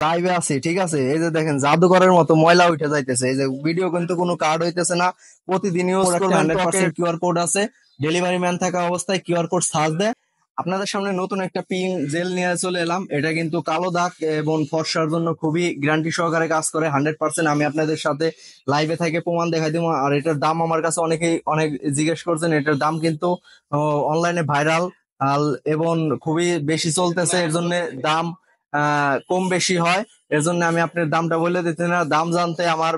লাইভে আছি, ঠিক আছে। এই যে দেখেন জাদুকরের মতো ময়লা উঠে যাইতেছে। এই যে ভিডিও কিন্তু কোনো কার্ড হইতেছে না। প্রতিদিন ইউজ করবেন, 100% কিউআর কোড আছে। ডেলিভারি ম্যান থাকা অবস্থায় কিউআর কোড সার্চ দেয়। আপনাদের সামনে নতুন একটা পিন জেল নিয়ে চলে এলাম। এটা কিন্তু কালো দাগ এবং ফর্সার জন্য খুবই গ্যারান্টি সহকারে কাজ করে 100%। আমি আপনাদের সাথে লাইভে থেকে প্রমাণ দেখাই দিব। আর এটার দাম আমার কাছে অনেকেই অনেক জিজ্ঞেস করছেন। এটার দাম কিন্তু অনলাইনে ভাইরাল এবং খুবই বেশি চলতেছে। এর জন্য দাম কম বেশি হয়। এর জন্য আমি আপনার দামটা বলে দিতে না। দাম জানতে আমার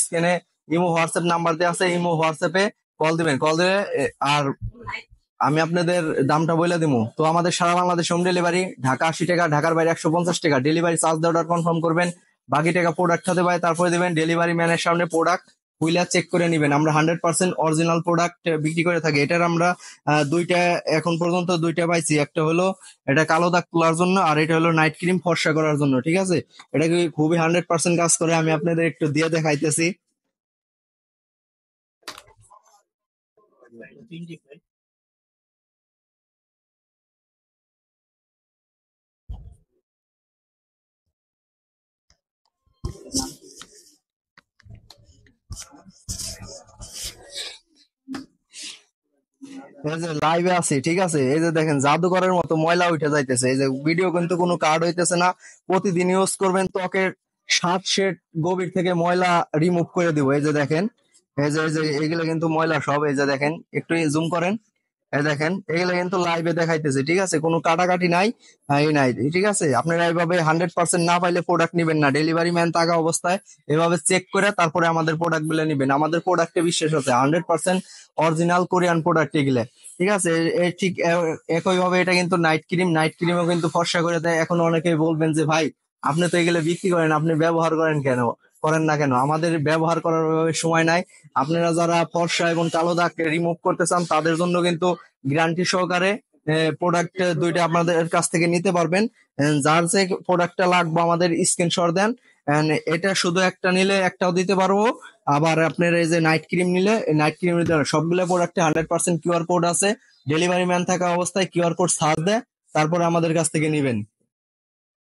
স্ক্রিনে ইমো হোয়াটসঅ্যাপ নাম্বার দেওয়া আছে। ইমো হোয়াটসঅ্যাপে কল দিবেন। কল দিলে আর আমি আপনাদের দামটা বলে দিব। তো আমাদের সারা বাংলাদেশ হোম ডেলিভারি। ঢাকা 80 টাকা, ঢাকার বাইরে 150 টাকা। ডেলিভারি চার্জ দেওয়ার কনফার্ম করবেন। বাকি টাকা প্রোডাক্ট হাতে পাই তারপরে দিবেন। ডেলিভারি ম্যানের সামনে প্রোডাক্ট হুইলা চেক করে নিবেন। আমরা 100% অরিজিনাল প্রোডাক্ট বিক্রি করে থাকি। এটার আমরা দুইটা, এখন পর্যন্ত দুইটা পাইছি। একটা হলো এটা কালো দাগ তোলার জন্য, আর এটা হলো নাইট ক্রিম ফর্সা করার জন্য, ঠিক আছে। এটা কি খুবই 100% কাজ করে। আমি আপনাদের একটু দিয়ে দেখাইতেছি। এই যে লাইভে আছি, ঠিক আছে। এই যে দেখেন জাদুকরের মতো ময়লা উঠে যাইতেছে। এই যে ভিডিও কিন্তু কোনো কার্ড হইতেছে না। প্রতিদিন ইউজ করবেন, ত্বকের 7 শেড গভীর থেকে ময়লা রিমুভ করে দিব। এই যে দেখেন, এই যে এগুলো কিন্তু ময়লা সব। এই যে দেখেন, একটু জুম করেন। এই দেখেন এগুলো কিন্তু লাইভে দেখাইতেছে, ঠিক আছে। কোনো কাটাকাটি নাই, এই নাই, ঠিক আছে। আপনারা এইভাবে 100% না পাইলে প্রোডাক্ট নিবেন না। ডেলিভারি ম্যান থাকা অবস্থায় এভাবে চেক করে তারপরে আমাদের প্রোডাক্ট গুলো নিবেন। আমাদের প্রোডাক্টে বিশ্বাস আছে, 100% অরিজিনাল কোরিয়ান প্রোডাক্ট এগুলো, ঠিক আছে। ঠিক একই ভাবে এটা কিন্তু নাইট ক্রিম। নাইট ক্রিমও কিন্তু ফর্সা করে দেয়। এখন অনেকেই বলবেন যে ভাই, আপনি তো এগুলো বিক্রি করেন, আপনি ব্যবহার করেন কেন, করেন না কেন? আমাদের ব্যবহার করার ওইভাবে সময় নাই। আপনারা যারা ফর্সা এবং কালো দাগ রিমুভ করতে চান তাদের জন্য কিন্তু গ্যারান্টি সহকারে প্রোডাক্ট দুইটা আপনাদের কাছ থেকে নিতে পারবেন। যার যে প্রোডাক্টটা লাগবে আমাদের স্ক্রিনশট দেন। এটা শুধু একটা নিলে একটাও দিতে পারবো। আবার আপনার এই যে নাইট ক্রিম নিলে নাইট ক্রিম নিতে পারবেন। সবগুলো প্রোডাক্টে 100% কিউআর কোড আছে। ডেলিভারি ম্যান থাকা অবস্থায় কিউআর কোড সার্চ দেয়, তারপরে আমাদের কাছ থেকে নিবেন।